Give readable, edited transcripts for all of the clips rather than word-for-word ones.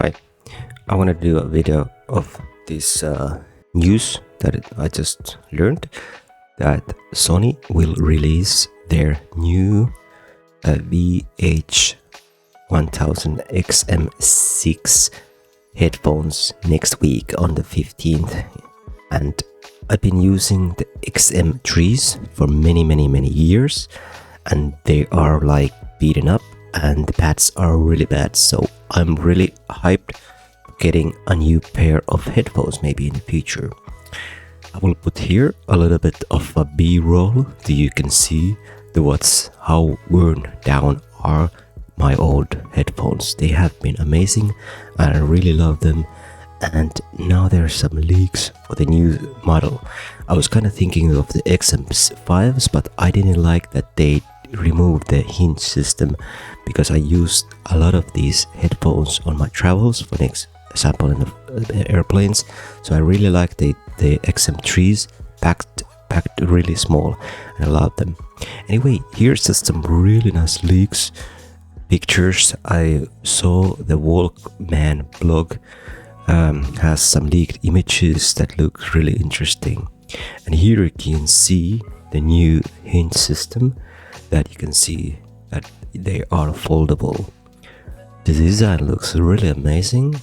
Hi, I want to do a video of this news that I just learned that Sony will release their new WH-1000XM6 headphones next week on the 15th. And I've been using the XM3s for many years, and they are like beaten up and the pads are really bad, so I'm really hyped for getting a new pair of headphones maybe in the future. I will put here a little bit of a B-roll so you can see how worn down are my old headphones. They have been amazing and I really love them, and now there are some leaks for the new model. I was kind of thinking of the XM5s, but I didn't like that they removed the hinge system, because I used a lot of these headphones on my travels, for example in the airplanes. So I really like the XM3s packed really small, and I love them. Anyway, here's just some really nice leaks pictures. I saw the Walkman blog has some leaked images that look really interesting, and here you can see the new hinge system, that you can see that they are foldable. The design looks really amazing.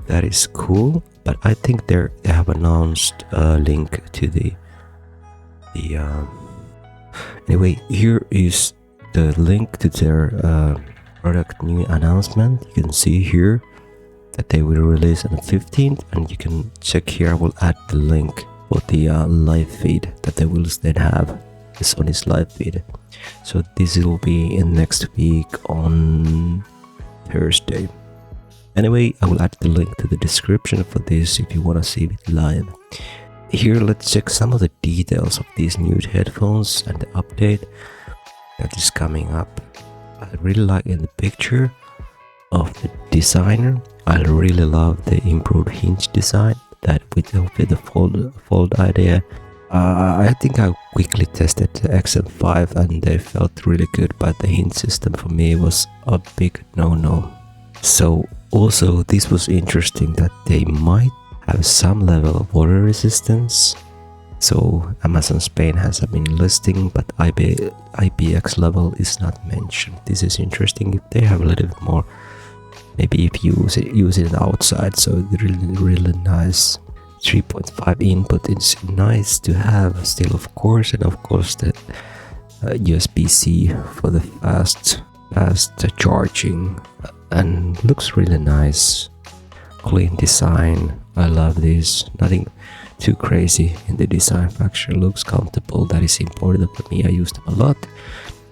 That is cool, but I think they have announced a link to the anyway, here is the link to their product new announcement. You can see here that they will release on the 15th, and you can check here. I will add the link for the live feed that they will then have, the Sony's live feed. So this will be in next week on Thursday. Anyway, I will add the link to the description for this if you want to see it live. Here, let's check some of the details of these new headphones and the update that is coming up. I really like in the picture of the designer. I really love the improved hinge design that with the fold idea. I think I quickly tested the XM5 and they felt really good, but the hinge system for me was a big no-no. So also this was interesting that they might have some level of water resistance. So Amazon Spain has been listing, but IPX level is not mentioned. This is interesting. If they have a little bit more, maybe if you use it outside, so really nice. 3.5 input is nice to have still, of course, and of course the USB-C for the fast charging, and looks really nice. Clean design. I love this. Nothing too crazy in the design. Actually looks comfortable. That is important for me. I use them a lot.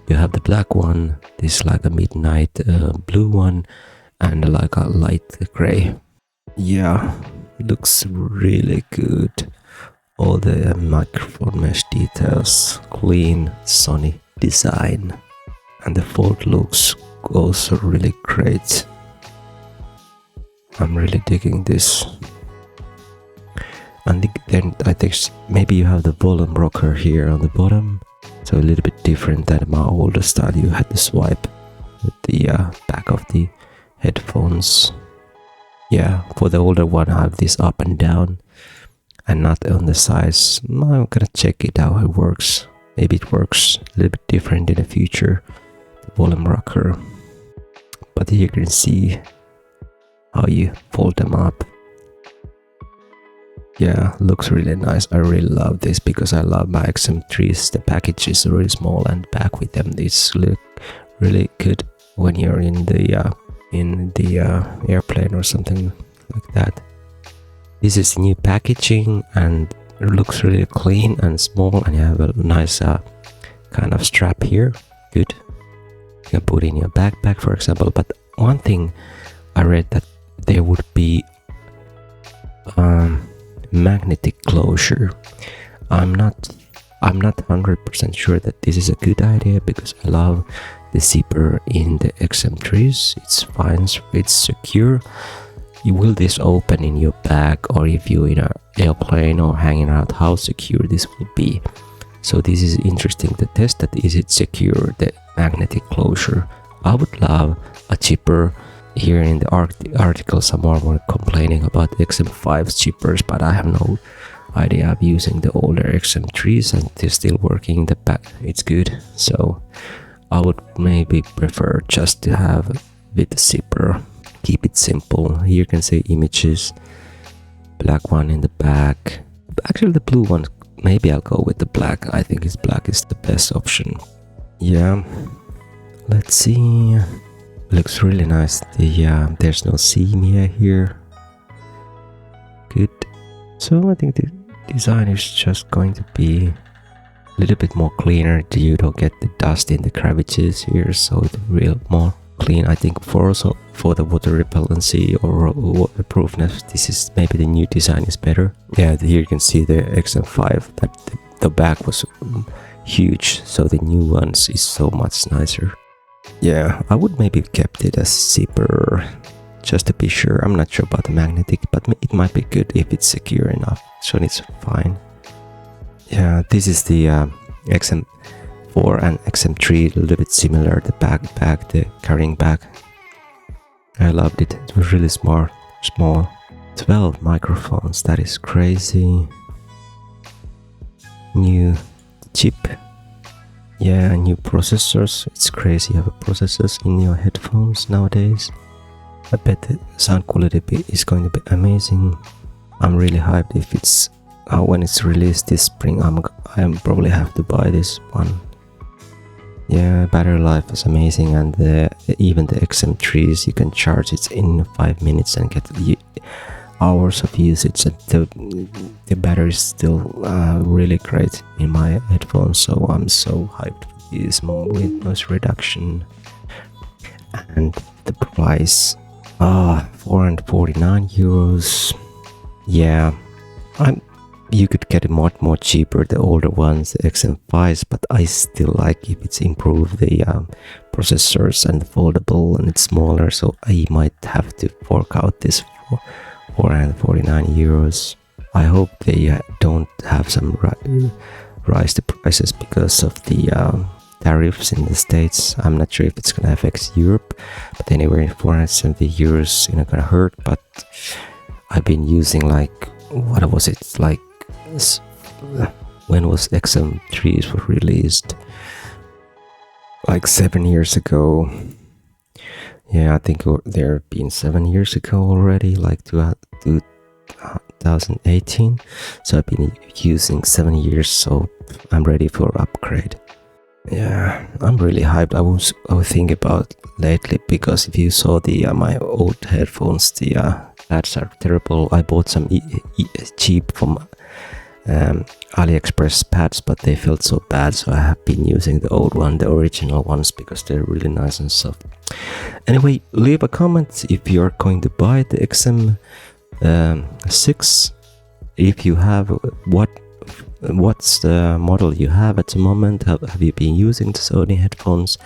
You have the black one, this like a midnight blue one, and like a light gray. Yeah, looks really good. All the microphone mesh details, clean Sony design, and the fold looks also really great. I'm really digging this. And then I think maybe you have the volume rocker here on the bottom, so a little bit different than my older style. You had the swipe with the back of the headphones. Yeah, for the older one I have this up and down and not on the sides. I'm gonna check it out how it works. Maybe it works a little bit different in the future, the volume rocker. But here you can see how you fold them up. Yeah, looks really nice. I really love this because I love my XM3s. The package is really small, and back with them it's really good when you're in the airplane or something like that. This is new packaging and it looks really clean and small, and you have a nice kind of strap here. Good. You can put in your backpack, for example. But one thing I read that there would be magnetic closure. I'm not 100% sure that this is a good idea, because I love the zipper in the XM3s. It's fine, it's secure. Will this open in your bag, or if you're in an airplane or hanging out, how secure this will be? So this is interesting to test that. Is it secure, the magnetic closure? I would love a cheaper here in the article someone were complaining about the XM5's cheapers, but I have no idea of using the older XM3s and they're still working in the back. It's good, so I would maybe prefer just to have with the zipper. Keep it simple. Here you can see images, black one in the back. Actually the blue one, maybe I'll go with the black. I think black is the best option. Yeah, let's see. Looks really nice. There's no seam here. Good. So I think the design is just going to be a little bit more cleaner. You don't get the dust in the crevices here, so it's real more clean. I think for the water repellency or waterproofness, this is maybe the new design is better. Yeah, here you can see the XM5 that the back was huge, so the new ones is so much nicer. Yeah, I would maybe kept it as zipper just to be sure. I'm not sure about the magnetic, but it might be good if it's secure enough, so it's fine. Yeah, this is the XM4 and XM3, a little bit similar. The bag, the carrying bag. I loved it. It was really small. 12 microphones. That is crazy. New chip. Yeah, new processors. It's crazy you have processors in your headphones nowadays. I bet the sound quality is going to be amazing. I'm really hyped if it's when it's released this spring. I'm probably have to buy this one. Yeah, battery life is amazing, and even the XM3s you can charge it in 5 minutes and get hours of usage. And the battery is still really great in my headphones, so I'm so hyped for this with noise reduction. And the price, 449 euros. Yeah, you could get it much more cheaper, the older ones, the XM5s, but I still like if it's improved the processors and foldable and it's smaller, so I might have to fork out this for 449 euros. I hope they don't have some rise the prices because of the tariffs in the States. I'm not sure if it's gonna affect Europe, but anyway, 470 euros is not gonna hurt. But I've been using like, what was it, like when was XM3s were released? Like 7 years ago. Yeah, I think they're been 7 years ago already, like 2018. So I've been using 7 years, so I'm ready for upgrade. Yeah, I'm really hyped. I was thinking about lately, because if you saw the my old headphones, the pads are terrible. I bought some cheap from AliExpress pads, but they felt so bad, so I have been using the old one, the original ones, because they're really nice and soft. Anyway, leave a comment if you're going to buy the XM6. If you have, what's the model you have at the moment? Have you been using the Sony headphones?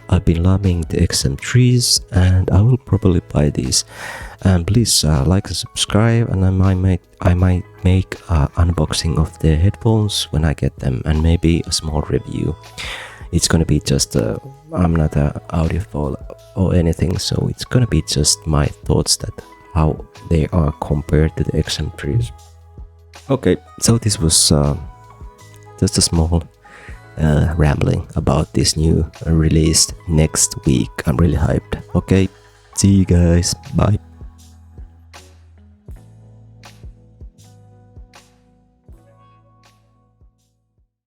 I've been loving the XM3s, and I will probably buy these. And please like and subscribe, and I might make unboxing of the headphones when I get them, and maybe a small review. It's gonna be just I'm not a audiophile or anything, so it's gonna be just my thoughts that how they are compared to the XM3s. Okay, so this was just a small rambling about this new release next week. I'm really hyped. Okay, see you guys. Bye.